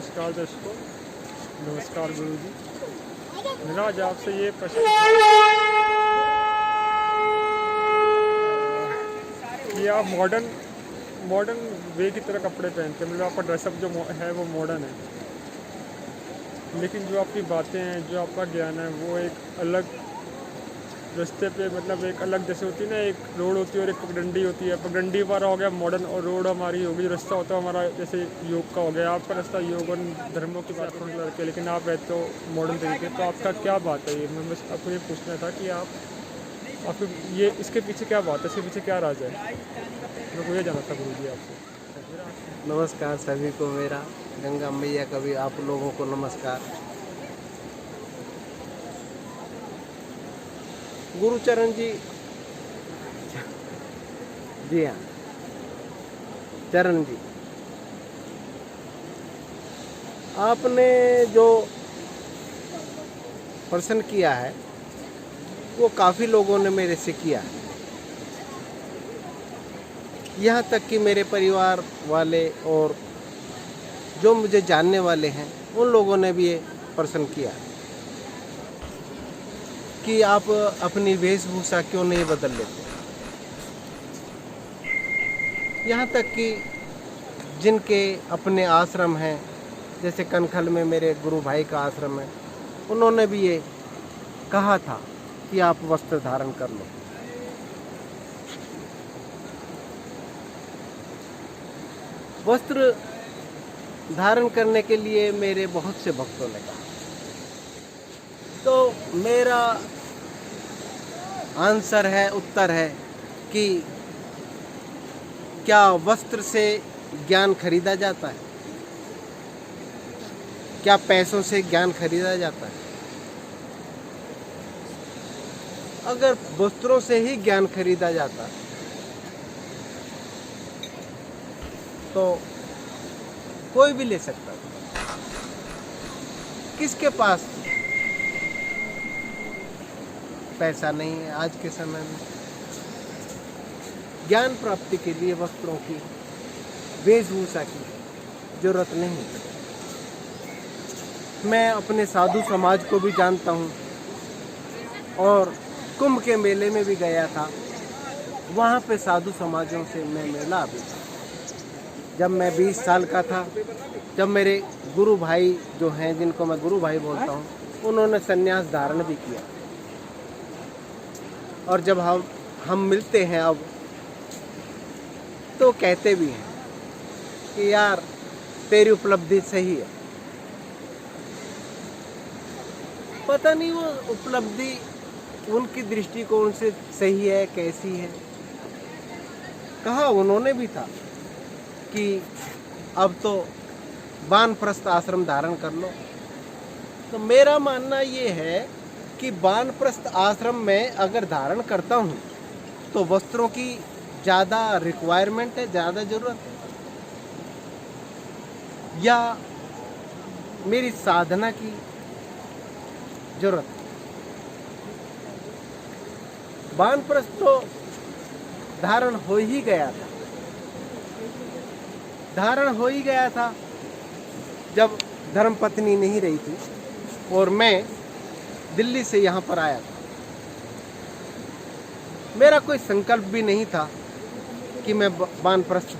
नमस्कार दर्शकों, नमस्कार गुरुजी। मेरा आज आपसे ये प्रश्न कि आप मॉडर्न वे की तरह कपड़े पहनते हैं, मतलब आपका ड्रेसअप जो है वो मॉडर्न है, लेकिन जो आपकी बातें हैं, जो आपका ज्ञान है वो एक अलग रास्ते पे, मतलब एक अलग, जैसे होती है ना, एक रोड होती है और एक पगडंडी होती है। पगडंडी हमारा हो गया मॉडर्न और रोड हमारी होगी, रास्ता होता है हमारा जैसे योग का हो गया। आपका रास्ता योग और धर्मों की बात करके, लेकिन आप रहते हो मॉडर्न तरीके। तो आपका क्या बात है ये, मैं बस आपको ये पूछना था कि आपको ये इसके पीछे क्या बात है, इसके पीछे क्या राज है, मेरे को ये जानना था गुरुजी आपसे। नमस्कार सभी को, मेरा गंगा मैया का भी आप लोगों को नमस्कार। गुरुचरण जी, जी हाँ, चरण जी, आपने जो प्रश्न किया है वो काफ़ी लोगों ने मेरे से किया है। यहाँ तक कि मेरे परिवार वाले और जो मुझे जानने वाले हैं उन लोगों ने भी ये प्रश्न किया कि आप अपनी वेशभूषा क्यों नहीं बदल लेते। यहाँ तक कि जिनके अपने आश्रम हैं, जैसे कनखल में मेरे गुरु भाई का आश्रम है, उन्होंने भी ये कहा था कि आप वस्त्र धारण कर लो। वस्त्र धारण करने के लिए मेरे बहुत से भक्तों ने कहा, तो मेरा आंसर है, उत्तर है कि क्या वस्त्र से ज्ञान खरीदा जाता है? क्या पैसों से ज्ञान खरीदा जाता है? अगर वस्त्रों से ही ज्ञान खरीदा जाता तो कोई भी ले सकता था। किसके पास पैसा नहीं है आज के समय में? ज्ञान प्राप्ति के लिए वस्त्रों की, वेशभूषा की जरूरत नहीं। मैं अपने साधु समाज को भी जानता हूँ और कुंभ के मेले में भी गया था। वहाँ पे साधु समाजों से मैं मिला भी था। जब मैं 20 साल का था, जब मेरे गुरु भाई जो हैं, जिनको मैं गुरु भाई बोलता हूँ, उन्होंने संन्यास धारण भी किया। और जब हम मिलते हैं अब, तो कहते भी हैं कि यार तेरी उपलब्धि सही है। पता नहीं वो उपलब्धि उनकी दृष्टिकोण से सही है, कैसी है। कहा उन्होंने भी था कि अब तो वानप्रस्थ आश्रम धारण कर लो। तो मेरा मानना ये है कि वानप्रस्थ आश्रम में अगर धारण करता हूँ तो वस्त्रों की ज़्यादा रिक्वायरमेंट है, ज़्यादा ज़रूरत है, या मेरी साधना की ज़रूरत है। वानप्रस्थ तो धारण हो ही गया था, धारण हो ही गया था जब धर्मपत्नी नहीं रही थी और मैं दिल्ली से यहाँ पर आया था। मेरा कोई संकल्प भी नहीं था कि मैं वानप्रस्थ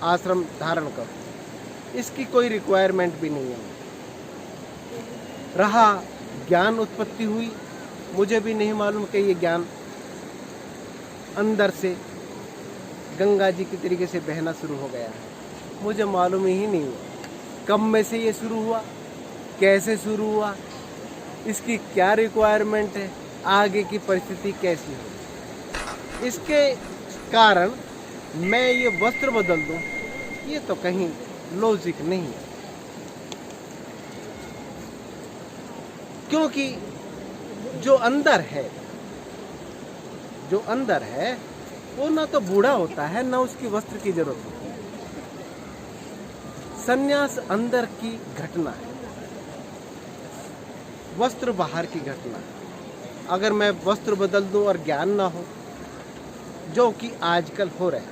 आश्रम धारण करूं, इसकी कोई रिक्वायरमेंट भी नहीं है। रहा ज्ञान उत्पत्ति हुई, मुझे भी नहीं मालूम कि ये ज्ञान अंदर से गंगा जी की तरीके से बहना शुरू हो गया है। मुझे मालूम ही नहीं हुआ कब में से ये शुरू हुआ, कैसे शुरू हुआ, इसकी क्या रिक्वायरमेंट है, आगे की परिस्थिति कैसी हो। इसके कारण मैं ये वस्त्र बदल दूं, ये तो कहीं लॉजिक नहीं है। क्योंकि जो अंदर है वो ना तो बूढ़ा होता है, ना उसकी वस्त्र की जरूरत होती है। संन्यास अंदर की घटना है, वस्त्र बाहर की घटना है। अगर मैं वस्त्र बदल दूं और ज्ञान ना हो, जो कि आजकल हो रहा है,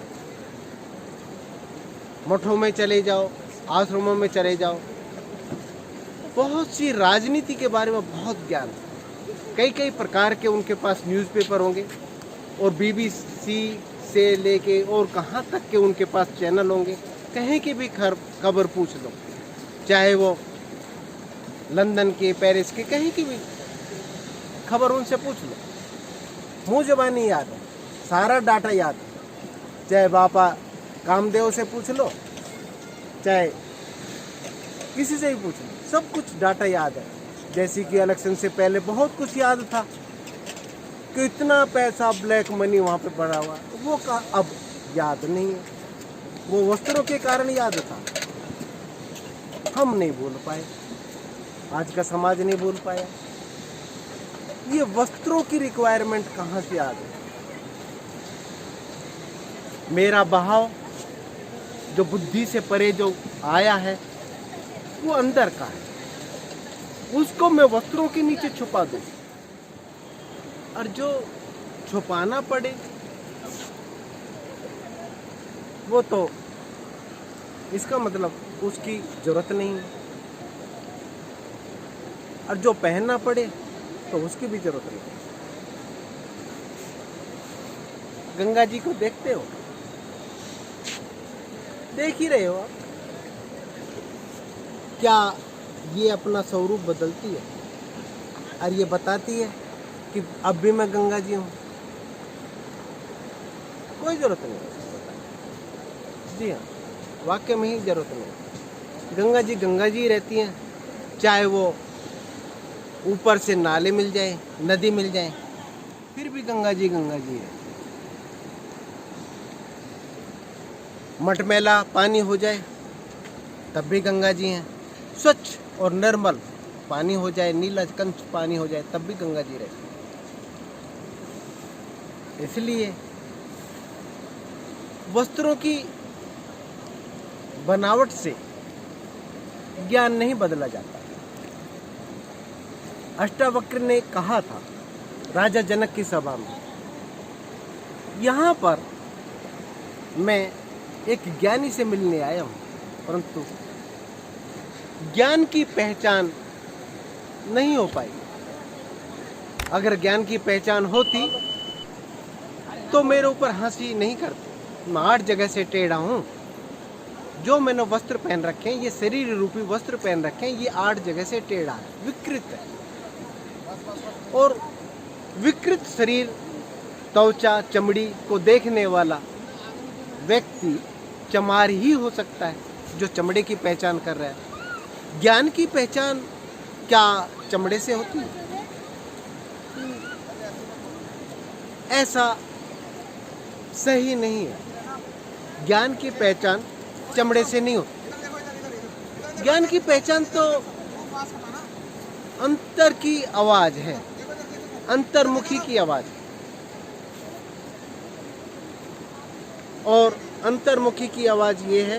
मठों में चले जाओ, आश्रमों में चले जाओ, बहुत सी राजनीति के बारे में बहुत ज्ञान है। कई कई प्रकार के उनके पास न्यूज़पेपर होंगे और बीबीसी से लेके और कहाँ तक के उनके पास चैनल होंगे। कहीं की भी खबर पूछ लो, चाहे वो लंदन के, पेरिस के, कहीं की भी खबर उनसे पूछ लो, मुँह ज़बानी याद है, सारा डाटा याद है। चाहे बाबा कामदेव से पूछ लो, चाहे किसी से भी पूछ लो, सब कुछ डाटा याद है। जैसे कि इलेक्शन से पहले बहुत कुछ याद था कि इतना पैसा ब्लैक मनी वहाँ पे पड़ा हुआ, वो का अब याद नहीं है। वो वस्त्रों के कारण याद था, हम नहीं बोल पाए, आज का समाज नहीं बोल पाया। ये वस्त्रों की रिक्वायरमेंट कहाँ से याद है? मेरा बहाव जो बुद्धि से परे जो आया है वो अंदर का है, उसको मैं वस्त्रों के नीचे छुपा दूं, और जो छुपाना पड़े वो तो इसका मतलब उसकी जरूरत नहीं है, और जो पहनना पड़े तो उसकी भी जरूरत नहीं। गंगा जी को देखते हो, देख ही रहे हो आप, क्या ये अपना स्वरूप बदलती है और ये बताती है कि अब भी मैं गंगा जी हूँ? कोई जरूरत नहीं है। जी हाँ, वाकई में ही जरूरत नहीं। गंगा जी रहती हैं, चाहे वो ऊपर से नाले मिल जाए, नदी मिल जाए, फिर भी गंगा जी है। मटमैला पानी हो जाए तब भी गंगा जी हैं। स्वच्छ और निर्मल पानी हो जाए, नीला कंच पानी हो जाए, तब भी गंगा जी रहती है। इसलिए वस्त्रों की बनावट से ज्ञान नहीं बदला जाता। अष्टावक्र ने कहा था राजा जनक की सभा में, यहाँ पर मैं एक ज्ञानी से मिलने आया हूँ, परंतु ज्ञान की पहचान नहीं हो पाई। अगर ज्ञान की पहचान होती तो मेरे ऊपर हंसी नहीं करते। मैं 8 जगह से टेढ़ा हूँ। जो मैंने वस्त्र पहन रखे हैं, ये शरीर रूपी वस्त्र पहन रखे हैं, ये 8 जगह से टेढ़ा है, विकृत है। और विकृत शरीर, त्वचा, चमड़ी को देखने वाला व्यक्ति चमार ही हो सकता है जो चमड़े की पहचान कर रहा है। ज्ञान की पहचान क्या चमड़े से होती है? ऐसा सही नहीं है। ज्ञान की पहचान चमड़े से नहीं होती। ज्ञान की पहचान तो अंतर की आवाज है, अंतर्मुखी की आवाज। और अंतर्मुखी की आवाज ये है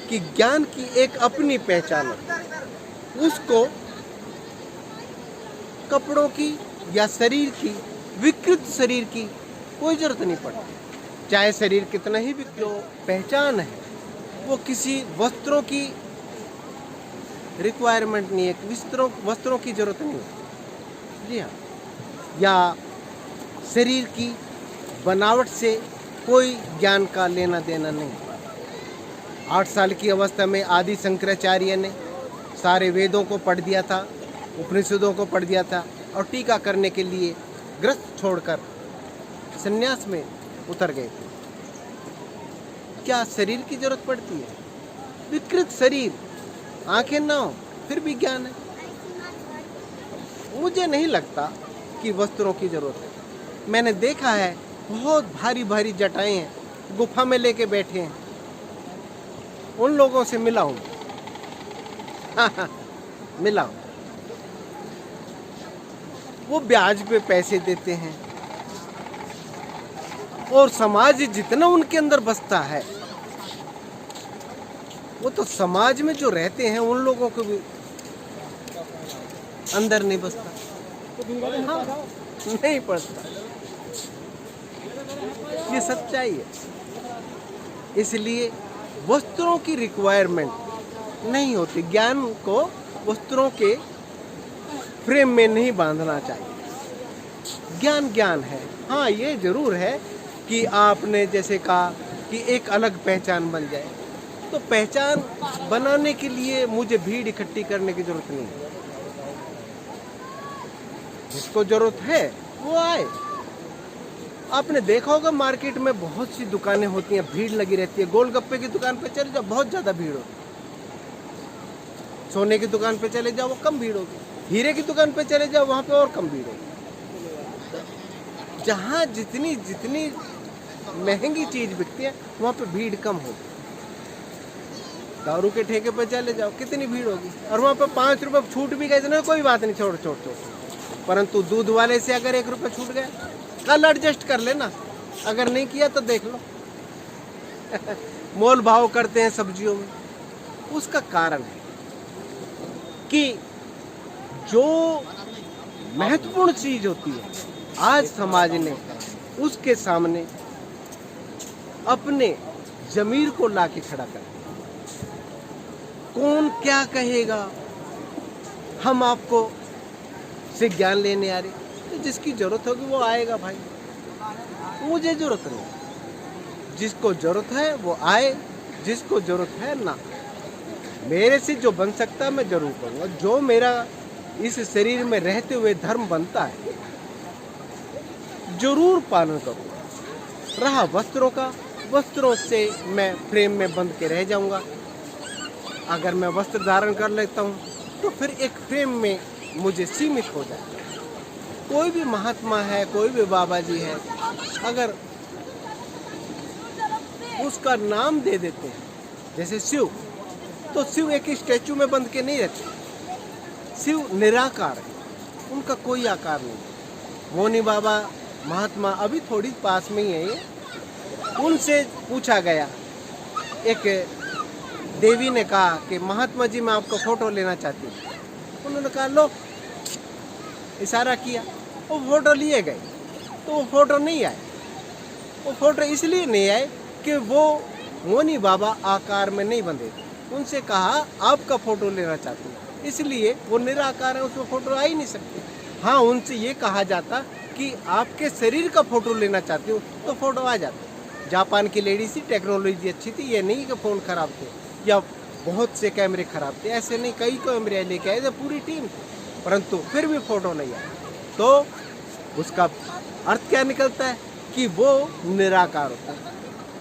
कि ज्ञान की एक अपनी पहचान है, उसको कपड़ों की या शरीर की, विकृत शरीर की कोई जरूरत नहीं पड़ती। चाहे शरीर कितना ही विकृत हो, पहचान है वो किसी वस्त्रों की रिक्वायरमेंट नहीं है, वस्त्रों की जरूरत नहीं है। जी हाँ, या शरीर की बनावट से कोई ज्ञान का लेना देना नहीं। 8 साल की अवस्था में आदि शंकराचार्य ने सारे वेदों को पढ़ दिया था, उपनिषदों को पढ़ दिया था, और टीका करने के लिए ग्रस्त छोड़कर संन्यास में उतर गए थे। क्या शरीर की जरूरत पड़ती है? विकृत शरीर, आंखें ना हो, फिर भी ज्ञान है। मुझे नहीं लगता कि वस्त्रों की जरूरत है। मैंने देखा है बहुत भारी भारी जटाएं हैं, गुफा में लेके बैठे हैं, उन लोगों से मिला हूं। मिला हूं। वो ब्याज पे पैसे देते हैं, और समाज जितना उनके अंदर बसता है, वो तो समाज में जो रहते हैं उन लोगों को भी अंदर नहीं बसता। हाँ, नहीं पड़ता। ये सच्चाई है। इसलिए वस्त्रों की रिक्वायरमेंट नहीं होती। ज्ञान को वस्त्रों के फ्रेम में नहीं बांधना चाहिए। ज्ञान ज्ञान है। हाँ, ये जरूर है कि आपने जैसे कहा कि एक अलग पहचान बन जाए, तो पहचान बनाने के लिए मुझे भीड़ इकट्ठी करने की जरूरत नहीं है। जिसको जरूरत है वो आए। आपने देखा होगा मार्केट में बहुत सी दुकानें होती हैं, भीड़ लगी रहती है। गोलगप्पे की दुकान पे चले जाओ, बहुत ज्यादा भीड़ होती है। सोने की दुकान पे चले जाओ, वो कम भीड़ होगी। हीरे की दुकान पे चले जाओ, वहां पे और कम भीड़ होगी। जहां जितनी जितनी महंगी चीज बिकती है वहां पे भीड़ कम होगी। दारू के ठेके पे चले जाओ, कितनी भीड़ होगी, और वहां पे 5 रुपए छूट भी गए तो कोई बात नहीं, छोड़ छोड़ छोड़। परंतु दूध वाले से अगर 1 रुपए छूट गया, कल एडजस्ट कर लेना, अगर नहीं किया तो देख लो। मोल भाव करते हैं सब्जियों में। उसका कारण है कि जो महत्वपूर्ण चीज होती है आज समाज ने उसके सामने अपने जमीर को लाके खड़ा कर दिया। कौन क्या कहेगा, हम आपको से ज्ञान लेने आ रहे, तो जिसकी जरूरत होगी वो आएगा भाई, मुझे जरूरत नहीं। जिसको जरूरत है वो आए, जिसको जरूरत है ना। मेरे से जो बन सकता है मैं जरूर करूँगा। जो मेरा इस शरीर में रहते हुए धर्म बनता है जरूर पालन करूँगा। रहा वस्त्रों का, वस्त्रों से मैं फ्रेम में बंद के रह जाऊंगा। अगर मैं वस्त्र धारण कर लेता हूँ तो फिर एक फ्रेम में मुझे सीमित हो जाए। कोई भी महात्मा है, कोई भी बाबा जी है, अगर उसका नाम दे देते हैं जैसे शिव, तो शिव एक स्टैचू में बंद के नहीं रहते। शिव निराकार है, उनका कोई आकार नहीं। मोनी बाबा महात्मा अभी थोड़ी पास में ही है ये। उनसे पूछा गया, एक देवी ने कहा कि महात्मा जी मैं आपका फोटो लेना चाहती हूँ। उन्होंने कहा लो, इशारा किया, वो फोटो लिए गए। तो वो फोटो नहीं आए। वो फोटो इसलिए नहीं आए कि वो मोनी बाबा आकार में नहीं बंधे। उनसे कहा आपका फोटो लेना चाहती हूँ, इसलिए वो निराकार है, उसमें फोटो आ ही नहीं सकती। हाँ, उनसे ये कहा जाता कि आपके शरीर का फोटो लेना चाहती हूँ तो फोटो आ जाता। जापान की लेडी सी, टेक्नोलॉजी अच्छी थी, ये नहीं कि फ़ोन ख़राब थे या बहुत से कैमरे ख़राब थे, ऐसे नहीं, कई कैमरे लेके आए थे, पूरी टीम, परंतु फिर भी फ़ोटो नहीं आया। तो उसका अर्थ क्या निकलता है कि वो निराकार होता है।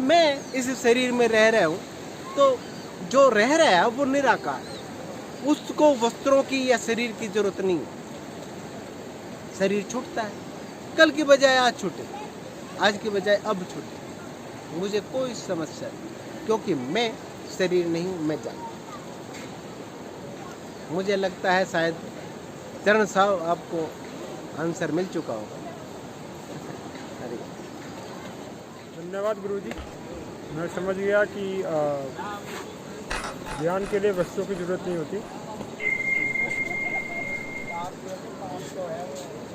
मैं इस शरीर में रह रहा हूँ, तो जो रह रहा है वो निराकार है, उसको वस्त्रों की या शरीर की जरूरत नहीं है। शरीर छूटता है, कल की बजाय आज छूटे, आज की बजाय अब छूटे, मुझे कोई समस्या नहीं, क्योंकि मैं शरीर नहीं हूँ, मैं जान। मुझे लगता है शायद चरण साहब आपको आंसर मिल चुका होगा। धन्यवाद गुरुजी, मैं समझ गया कि ज्ञान के लिए वस्त्रों की जरूरत नहीं होती।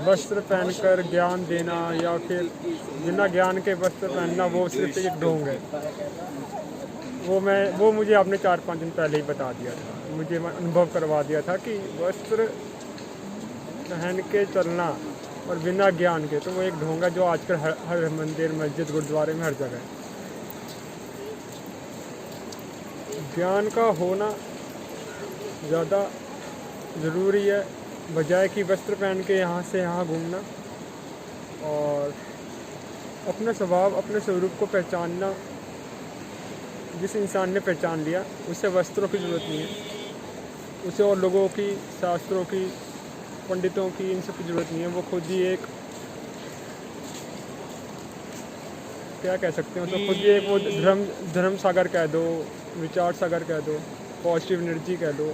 वस्त्र पहनकर ज्ञान देना या फिर बिना ज्ञान के वस्त्र पहनना, वो सिर्फ एक ढोंग है। वो मुझे आपने 4-5 दिन पहले ही बता दिया था, मुझे अनुभव करवा दिया था कि वस्त्र पहन के चलना और बिना ज्ञान के, तो वो एक ढोंग है जो आजकल हर मंदिर, मस्जिद, गुरुद्वारे में हर जगह है। ज्ञान का होना ज़्यादा ज़रूरी है, बजाय कि वस्त्र पहन के यहाँ से यहाँ घूमना। और अपना स्वभाव, अपने स्वरूप को पहचानना, जिस इंसान ने पहचान लिया उसे वस्त्रों की ज़रूरत नहीं है, उसे और लोगों की, शास्त्रों की, पंडितों की, इन सब की ज़रूरत नहीं है। वो खुद ही एक, क्या कह सकते हैं, तो खुद ही एक वो धर्म सागर कह दो, विचार सागर कह दो, पॉजिटिव एनर्जी कह दो।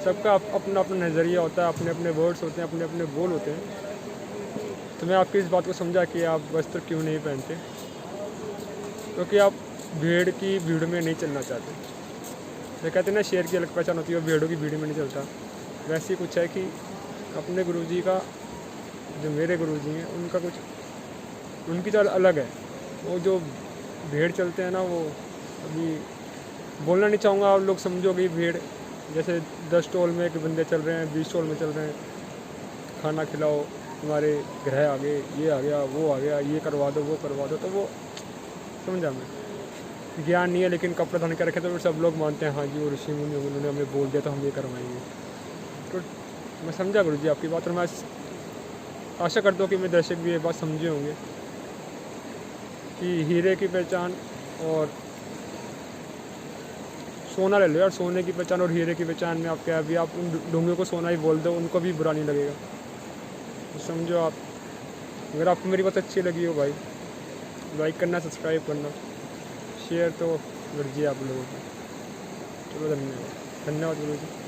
सबका अपना अपना नज़रिया होता है, अपने अपने वर्ड्स होते हैं, अपने अपने गोल होते हैं। तो मैं आपकी इस बात को समझा कि आप वस्त्र क्यों नहीं पहनते, क्योंकि आप भीड़ की भीड़ में नहीं चलना चाहते। ये कहते हैं ना, शेर की अलग पहचान होती है, भेड़ों की भीड़ में नहीं चलता। वैसे ही कुछ है कि अपने गुरुजी का, जो मेरे गुरुजी हैं, उनका कुछ, उनकी चाल अलग है। वो जो भीड़ चलते हैं ना, वो अभी बोलना नहीं चाहूँगा, आप लोग समझोगे भीड़, जैसे 10 स्टॉल में एक बंदे चल रहे हैं, 20 स्टॉल में चल रहे हैं, खाना खिलाओ, तुम्हारे ग्रह आ गए, ये आ गया, वो आ गया, ये करवा दो, वो करवा दो, तो वो समझा मैं ज्ञान नहीं है, लेकिन कपड़े धन के रखे तो सब लोग मानते हैं हाँ जी वो ऋषि मुनि उन्होंने हमें बोल दिया तो हम ये करवाएंगे। तो मैं समझा गुरु जी आपकी बात, और मैं आशा करता हूँ कि मेरे दर्शक भी ये बात समझे होंगे कि हीरे की पहचान और सोना ले लो यार, सोने की पहचान और हीरे की पहचान में आप क्या, अभी आप उन ढोंगियों को सोना ही बोल दो, उनको भी बुरा नहीं लगेगा। तो समझो आप, अगर आपको मेरी बात अच्छी लगी हो भाई, लाइक करना, सब्सक्राइब करना, शेयर तो मर्जी आप लोगों की। चलो धन्यवाद, धन्यवाद गुरु जी।